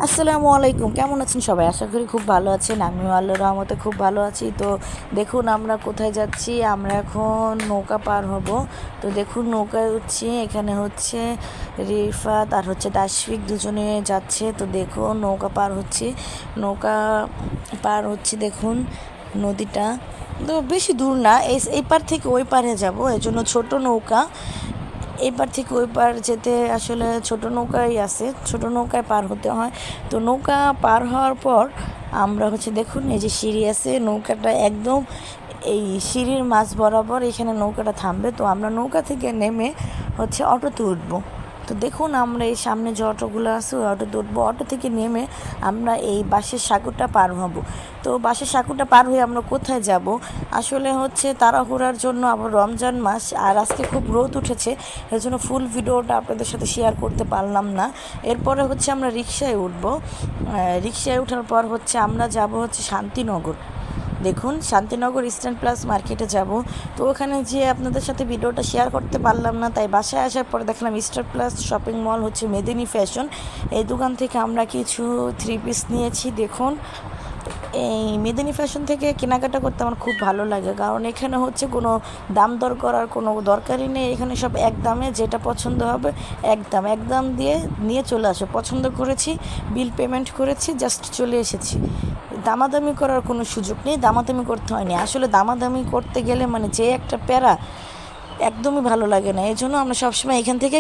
আসসালামু আলাইকুম, কেমন আছেন সবাই? আশা করি খুব ভালো আছেন। আমিও আল্লাহর রহমতে খুব ভালো আছি। তো দেখুন আমরা কোথায় যাচ্ছি। আমরা এখন নৌকা পার হব। তো দেখুন নৌকায় উঠছি। এখানে হচ্ছে রিফাত আর হচ্ছে তাশফিক দুজনে যাচ্ছে। তো দেখুন নৌকা পার হচ্ছে। নৌকা পার হচ্ছে দেখুন নদীটা। তো বেশি দূর না, এই পার থেকে ওই পারে যাব, এই জন্য ছোট নৌকা। এই পার থেকে ওই পার যেতে আসলে ছোট নৌকাই আছে, ছোট নৌকায় পার হতে হয়। তো নৌকা পার হওয়ার পর আমরা হচ্ছে দেখুন এই যে সিঁড়ি আছে, নৌকাটা একদম এই সিঁড়ির মাঝ বরাবর এখানে নৌকাটা থামবে। তো আমরা নৌকা থেকে নেমে হচ্ছে অটোতে উঠবো। তো দেখুন আমরা এই সামনে যে অটোগুলো আছে ওই অটোতে উঠবো। অটো থেকে নেমে আমরা এই বাঁশের সাঁকোটা পার হব। তো বাঁশের সাঁকোটা পার হয়ে আমরা কোথায় যাব? আসলে হচ্ছে তাড়াহুড়ার জন্য আবার রমজান মাস আর আজকে খুব রোদ উঠেছে, এর জন্য ফুল ভিডিওটা আপনাদের সাথে শেয়ার করতে পারলাম না। এরপরে হচ্ছে আমরা রিকশায় উঠবো। রিকশায় ওঠার পর হচ্ছে আমরা যাব হচ্ছে শান্তিনগর। দেখুন শান্তিনগর ইস্টার্ন প্লাস মার্কেটে যাব। তো ওখানে যেয়ে আপনাদের সাথে ভিডিওটা শেয়ার করতে পারলাম না, তাই বাসায় আসার পরে দেখলাম ইস্টার্ন প্লাস শপিং মল হচ্ছে মেদিনী ফ্যাশন, এই দোকান থেকে আমরা কিছু থ্রি পিস নিয়েছি। দেখুন এই মেদিনী ফ্যাশন থেকে কেনাকাটা করতে আমার খুব ভালো লাগে, কারণ এখানে হচ্ছে কোনো দাম দর করার কোনো দরকারই নেই। এখানে সব এক দামে, যেটা পছন্দ হবে এক দাম দিয়ে নিয়ে চলে আসে। পছন্দ করেছি, বিল পেমেন্ট করেছি, জাস্ট চলে এসেছি। দামাদামি করার কোনো সুযোগ নেই, দামাদামি করতে হয়নি। আসলে দামাদামি করতে গেলে মানে যে একটা প্যারা, একদমই ভালো লাগে না। এই জন্য আমরা সবসময় এখান থেকে